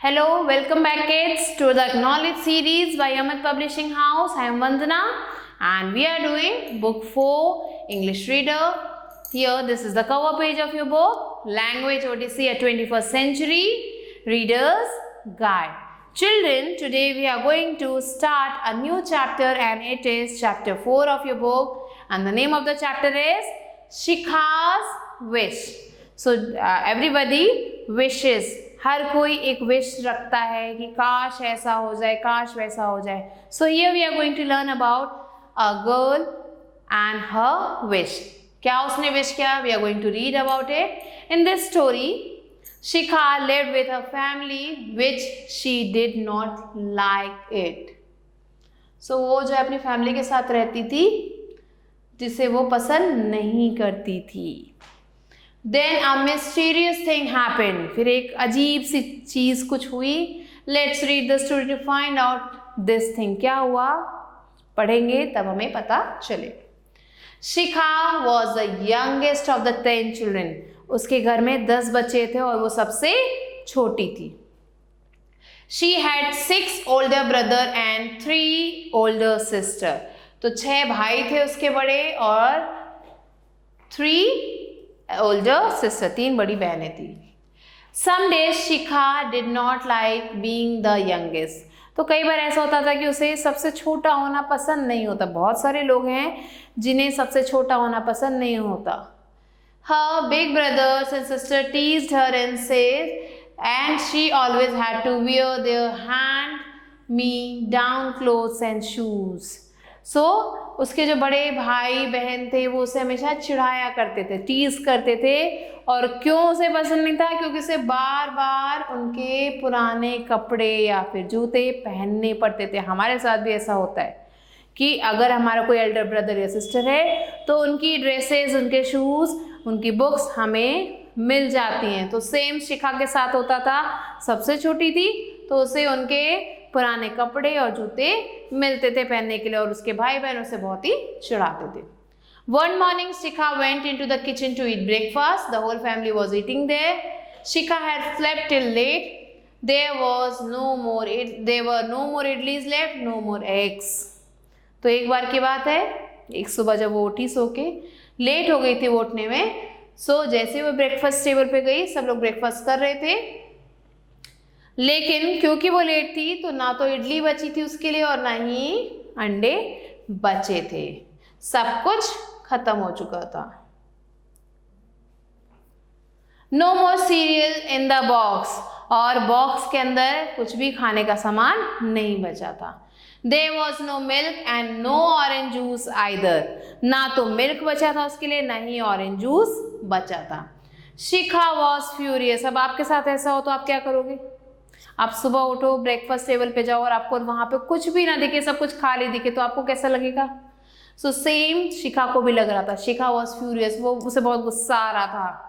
Hello, welcome back kids to the Knowledge series by Amit Publishing House. I am Vandana and we are doing book 4 English Reader. Here this is the cover page of your book, Language Odyssey at 21st Century Reader's Guide. Children, today we are going to start a new chapter and it is chapter 4 of your book and the name of the chapter is Shikha's Wish. So everybody wishes. हर कोई एक wish रखता है कि काश ऐसा हो जाए, काश वैसा हो जाए. So here we are going to learn about a girl and her wish. क्या उसने विश किया? We are going to read about it. In this story, Shikha lived with her family which she did not like it. So वो जो अपनी family के साथ रहती थी जिसे वो पसंद नहीं करती थी. Then a mysterious thing happened. फिर एक अजीब सी चीज कुछ हुई. Let's read the story to find out this thing. क्या हुआ? पढ़ेंगे तब हमें पता चले. Shikha was the youngest of the 10 children. उसके घर में 10 बच्चे थे और वो सबसे छोटी थी. She had 6 older brother and 3 older sister. तो 6 भाई थे उसके बड़े और 3 older sister, 3 बड़ी बहनें थी. Some days Shikha did not like being the youngest. तो कई बार ऐसा होता था कि उसे सबसे छोटा होना पसंद नहीं होता. बहुत सारे लोग हैं जिन्हें सबसे छोटा होना पसंद नहीं होता. Her big brothers and sister teased her and said, and she always had to wear their hand-me-down clothes and shoes. So उसके जो बड़े भाई बहन थे वो उसे हमेशा चिढ़ाया करते थे, टीज करते थे. और क्यों उसे पसंद नहीं था? क्योंकि उसे बार बार उनके पुराने कपड़े या फिर जूते पहनने पड़ते थे. हमारे साथ भी ऐसा होता है कि अगर हमारा कोई एल्डर ब्रदर या सिस्टर है तो उनकी ड्रेसेस, उनके शूज़, उनकी बुक्स हमें मिल जाती हैं. तो सेम शिखा के साथ होता था. सबसे छोटी थी तो उसे उनके पुराने कपड़े और जूते मिलते थे पहनने के लिए और उसके भाई बहन उसे बहुत ही चिढ़ाते थे. One morning, Shikha went into the kitchen to eat breakfast. The whole family was eating there. Shikha had slept till late. There were no more idlis left, no more eggs. तो एक बार की बात है, एक सुबह जब वो उठी सो के, लेट हो गई थी वो उठने में. सो जैसे वो ब्रेकफास्ट टेबल पे गई, सब लोग ब्रेकफास्ट कर रहे थे. लेकिन क्योंकि वो लेट थी तो ना तो इडली बची थी उसके लिए और ना ही अंडे बचे थे. सब कुछ खत्म हो चुका था. No more cereal in the box. और बॉक्स के अंदर कुछ भी खाने का सामान नहीं बचा था. There was no milk and no orange juice either. ना तो मिल्क बचा था उसके लिए, ना ही ऑरेंज जूस बचा था. Shikha was furious. अब आपके साथ ऐसा हो तो आप क्या करोगे? आप सुबह उठो, ब्रेकफास्ट टेबल पे जाओ और आपको वहां पे कुछ भी ना दिखे, सब कुछ खाली दिखे, तो आपको कैसा लगेगा? सो सेम शिखा को भी लग रहा था. Shikha was furious. वो उसे बहुत गुस्सा आ रहा था.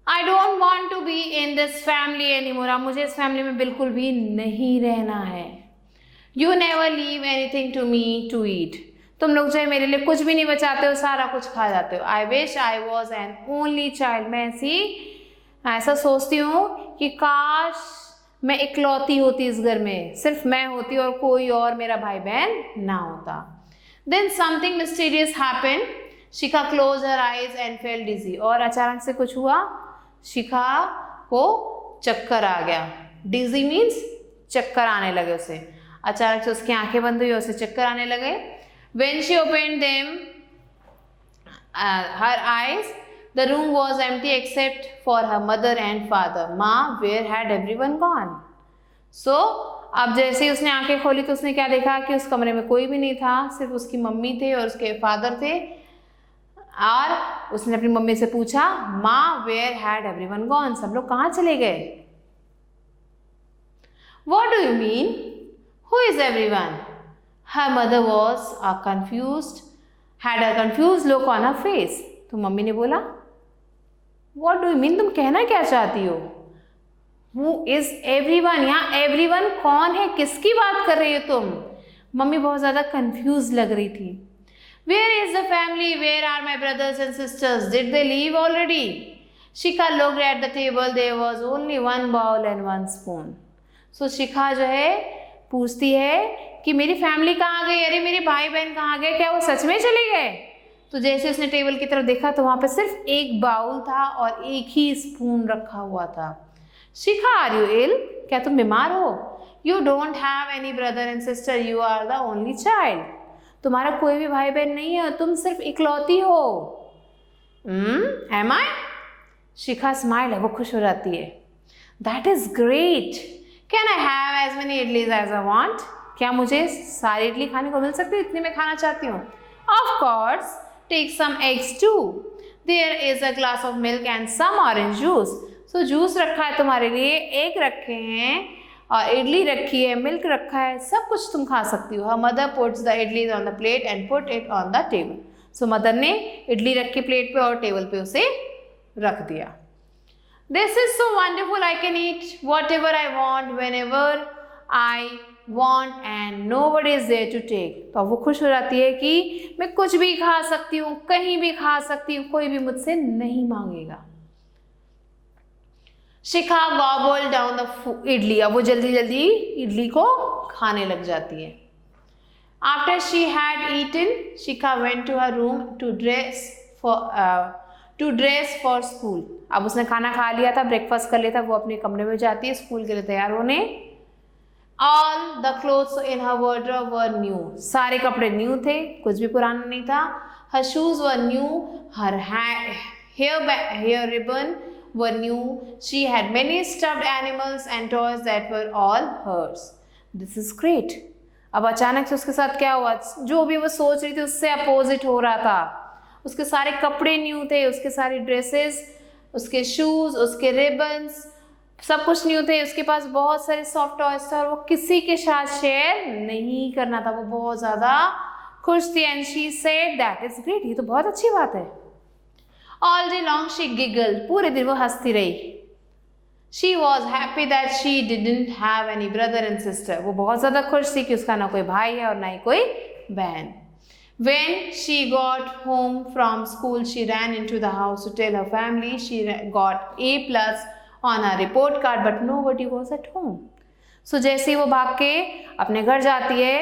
I don't want to be in this family anymore. अब मुझे इस फैमिली में बिल्कुल भी नहीं रहना है. You never leave anything to me to eat. तुम लोग जो है मेरे लिए कुछ भी नहीं बचाते हो, सारा कुछ खा जाते हो. I wish I was an only child. मैं ऐसा सोचती हूँ कि काश मैं इकलौती होती इस घर में, सिर्फ मैं होती और कोई और मेरा भाई बहन ना होता. Then something mysterious happened. Shikha closed her eyes and felt dizzy. और अचानक से कुछ हुआ. शिखा को चक्कर आ गया. Dizzy means चक्कर आने लगे उसे. अचानक से उसकी आंखें बंद हुई और उसे चक्कर आने लगे. When she opened them, her eyes, the room was empty except for her mother and father. माँ, where had everyone gone? So अब जैसे ही उसने आंखें खोली तो उसने क्या देखा कि उस कमरे में कोई भी नहीं था, सिर्फ उसकी मम्मी थे और उसके फादर थे. और उसने अपनी मम्मी से पूछा, माँ, where had everyone gone? सब लोग कहाँ चले गए? What do you mean? Who is everyone? Her mother had a confused look on her face. तो मम्मी ने बोला, What do you mean? तुम कहना क्या चाहती हो? Who is everyone? यहाँ everyone कौन है? किसकी बात कर रही हो तुम? मम्मी बहुत ज़्यादा कंफ्यूज लग रही थी. Where is the family? Where are my brothers and sisters? Did they leave already? Shikha looked at the table. There was only one bowl and one spoon. So शिखा जो है पूछती है कि मेरी फैमिली कहाँ गई, अरे मेरे भाई बहन कहाँ गए, क्या वो सच में चले गए? तो जैसे उसने टेबल की तरफ देखा तो वहाँ पे सिर्फ एक बाउल था और एक ही स्पून रखा हुआ था। Shikha, are you ill? क्या तुम बीमार हो? You don't have any brother and sister, you are the only child. तुम्हारा कोई भी भाई बहन नहीं है, तुम सिर्फ इकलौती हो। एम आई? शिखा स्माइल है, वो खुश हो जाती है। That is great, can I have as many idlis as I want? क्या मुझे सारी इडली खाने को मिल सकती है, इतनी मैं खाना चाहती हूँ? Of course, take some eggs too, there is a glass of milk and some orange juice. So juice रखा है तुम्हारे लिए, एग रखे हैं और इडली रखी है, मिल्क रखा है, सब कुछ तुम खा सकती हो। Mother puts the idlis on the plate and put it on the table. So mother ने इडली रखी प्लेट पे और टेबल पे उसे रख दिया। This is so wonderful, I can eat whatever I want whenever I want and nobody is there to take. तो वो खुश हो जाती है कि मैं कुछ भी खा सकती हूँ, कहीं भी खा सकती हूँ, कोई भी मुझसे नहीं मांगेगा। शिखा gobbled down the इडली, अब वो जल्दी जल्दी इडली को खाने लग जाती है। After she had eaten, Shikha went to her room to dress for school. अब उसने खाना खा लिया था, ब्रेकफास्ट कर लिया था, वो अपने कमरे में जाती है स्कूल के लिए तैयार होने। All the clothes in her wardrobe were new. सारे कपड़े न्यू थे, कुछ भी पुराना नहीं था। Her shoes were new, her hair ribbon were new. She had many stuffed animals and toys that were all hers. This is great. अब अचानक से उसके साथ क्या हुआ, जो भी वो सोच रही थी उससे अपोजिट हो रहा था। उसके सारे कपड़े न्यू थे, उसके सारी ड्रेसेस, उसके शूज, उसके रिबन्स, सब कुछ न्यू थे। उसके पास बहुत सारे सॉफ्ट टॉयज थे और वो किसी के साथ शेयर नहीं करना था। वो बहुत ज़्यादा खुश थी। And she said that is great, ये तो बहुत अच्छी बात है। All day long she giggled. पूरे दिन वो हंसती रही। She was happy that she didn't have any brother and sister. वो बहुत ज़्यादा खुश थी कि उसका ना कोई भाई है और ना ही कोई बहन। When she got home from school, she ran into the house to tell her family she got A+ on her report card, but nobody was at home. So जैसे ही वो भाग के अपने घर जाती है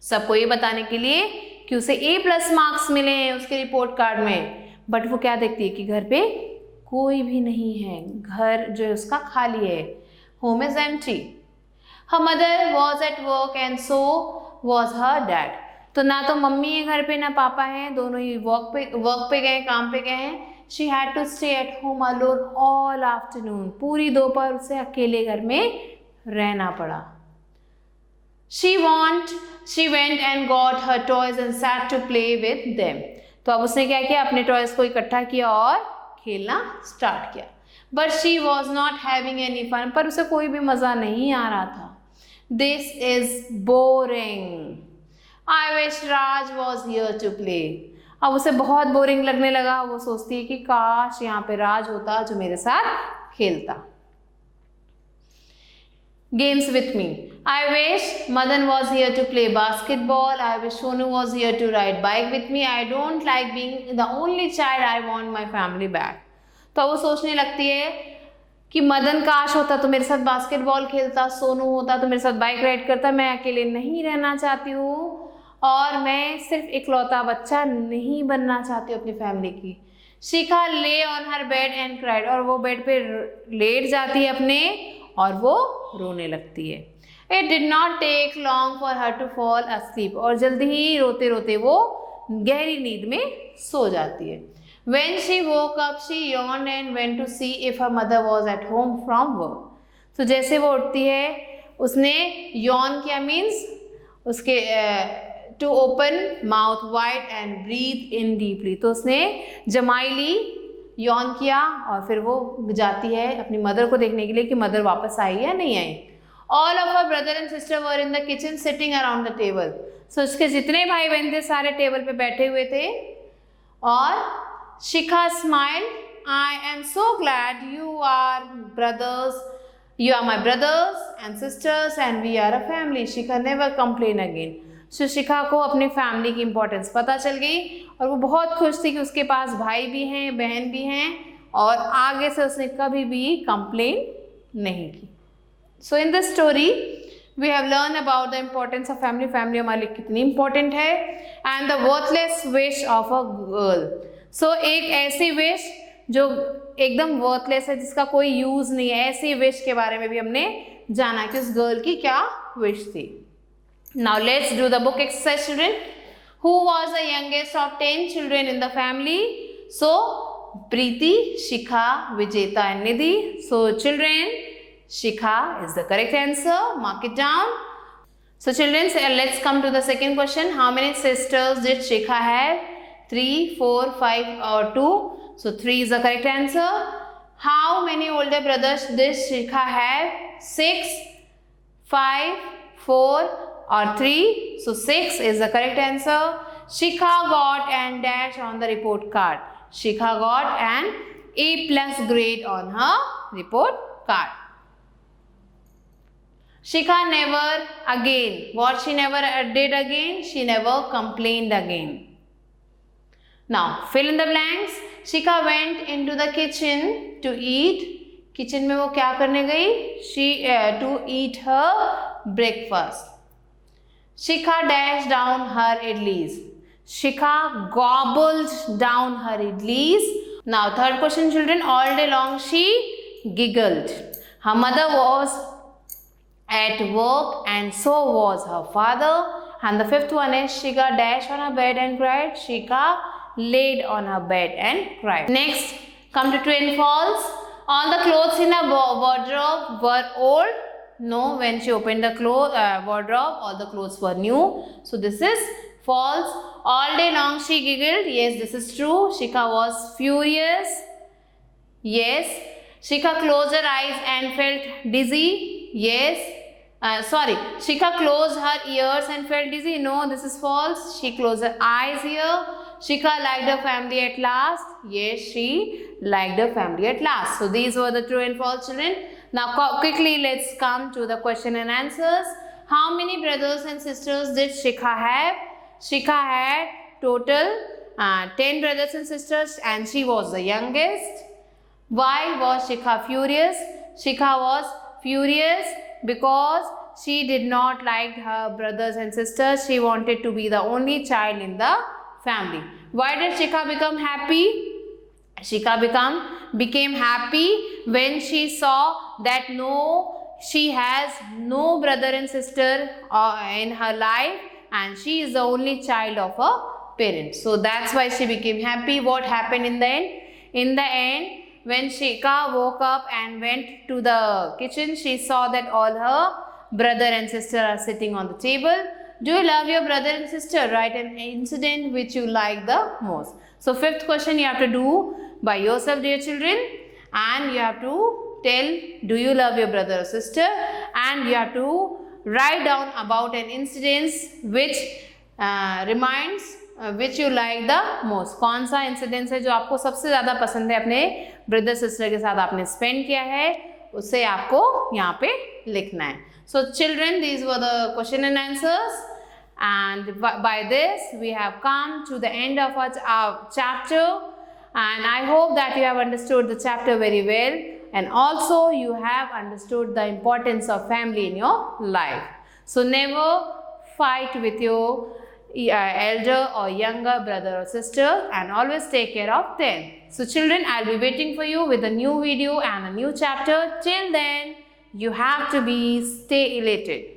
सबको ये बताने के लिए कि उसे A+ मार्क्स मिले हैं उसके रिपोर्ट कार्ड में, बट वो क्या देखती है कि घर पे कोई भी नहीं है, घर जो है उसका खाली है। Home is empty. Her mother was at work and so was her dad. तो ना तो मम्मी है घर पे ना पापा है, दोनों ही वर्क पे गए, काम पे गए हैं। She had to stay at home alone all afternoon. पूरी दोपहर उसे अकेले घर में रहना पड़ा। She went and got her toys and sat to play with them. तो अब उसने क्या किया, अपने टॉयज को इकट्ठा किया और खेलना स्टार्ट किया। But she was not having any fun, पर उसे कोई भी मज़ा नहीं आ रहा था। This is boring, I wish Raj was here to play. अब उसे बहुत बोरिंग लगने लगा। वो सोचती है कि काश यहाँ पे राज होता जो मेरे साथ खेलता। Games with me. I wish Madan was here to play basketball. I wish Sonu was here to ride bike with me. I don't like being the only child. I want my family back. तो वो सोचने लगती है कि मदन काश होता तो मेरे साथ बास्केटबॉल खेलता, सोनू होता तो मेरे साथ बाइक राइड करता। मैं अकेले नहीं रहना चाहती हूँ और मैं सिर्फ इकलौता बच्चा नहीं बनना चाहती हूँ अपनी फैमिली की। शिखा ले on her bed and cried. और वो बेड पे लेट जाती है अपने और वो रोने लगती है। It did not take long for her to fall asleep. और जल्दी ही रोते रोते वो गहरी नींद में सो जाती है। When she woke up, she yawned and went to see if her mother was at home from work. तो जैसे वो उठती है उसने yawn किया मीन्स उसके to open mouth wide and breathe in deeply। तो उसने जमाई ली, यौन किया और फिर वो जाती है अपनी मदर को देखने के लिए कि मदर वापस आई या नहीं आई। All of her brother and sister were in the kitchen sitting around the table. So उसके जितने भाई बहन थे सारे टेबल पे बैठे हुए थे। और Shikha smile, I am so glad you are my brothers and sisters and we are a family. Shikha never complain again. So Shikha को अपनी फैमिली की इंपॉर्टेंस पता चल गई और वो बहुत खुश थी कि उसके पास भाई भी हैं, बहन भी हैं और आगे से उसने कभी भी कंप्लेन नहीं की। So in this story we have learn about the importance of family. Family हमारे लिए कितनी इंपॉर्टेंट है, and the worthless wish of a girl. So एक ऐसी विश जो एकदम वर्थलेस है, जिसका कोई यूज नहीं है, ऐसी विश के बारे में भी हमने जाना कि उस गर्ल की क्या विश थी। Now let's do the book exercise children. Who was the youngest of 10 children in the family? So Preeti, Shikha, Vijeta and Nidhi. So children, Shikha is the correct answer. Mark it down. So children, let's come to the second question. How many sisters did Shikha have? 3, 4, 5 or 2? So 3 is the correct answer. How many older brothers did Shikha have? 6, 5, 4 or 3? So 6 is the correct answer. Shikha got an dash on the report card. Shikha got an A+ grade on her report card. Shikha never again. What she never did again? She never complained again. Now fill in the blanks. Shikha went into the kitchen to eat. Kitchen में वो क्या करने गई? She to eat her breakfast. Shikha dashed down her idlis. Shikha gobbled down her idlis. Now third question children. All day long she giggled. Her mother was at work and so was her father. And the fifth one is Shikha dashed on her bed and cried. Shikha laid on her bed and cried. Next, come to true and false. All the clothes in her wardrobe were old. No, when she opened the wardrobe, all the clothes were new. So this is false. All day long she giggled. Yes, this is true. Shikha was furious. Yes. Shikha closed her eyes and felt dizzy. Yes. Shikha closed her ears and felt dizzy. No, this is false. She closed her eyes here. Shikha liked her family at last. Yes, she liked her family at last. So these were the true and false children. Now quickly let's come to the question and answers. How many brothers and sisters did Shikha have? Shikha had total 10 brothers and sisters, and she was the youngest. Why was Shikha furious? Shikha was furious because she did not like her brothers and sisters. She wanted to be the only child in the family. Why did Shikha become happy? Shikha became happy when she saw that she has no brother and sister in her life, and she is the only child of her parents. So that's why she became happy. What happened in the end? In the end, when Shikha woke up and went to the kitchen, she saw that all her brother and sister are sitting on the table. Do you love your brother and sister? Write an incident which you like the most. So fifth question you have to do by yourself, dear children, and you have to tell, do you love your brother or sister, and you have to write down about an incident which reminds which you like the most. कौन सा incidence है जो आपको सबसे ज़्यादा पसंद है, अपने ब्रदर सिस्टर के साथ आपने स्पेंड किया है, उसे आपको यहाँ पे लिखना है। So children, these were the question and answers, and by this we have come to the end of our chapter, and I hope that you have understood the chapter very well, and also you have understood the importance of family in your life. So never fight with your elder or younger brother or sister, and always take care of them. So children, I'll be waiting for you with a new video and a new chapter. Till then, you have to stay elated.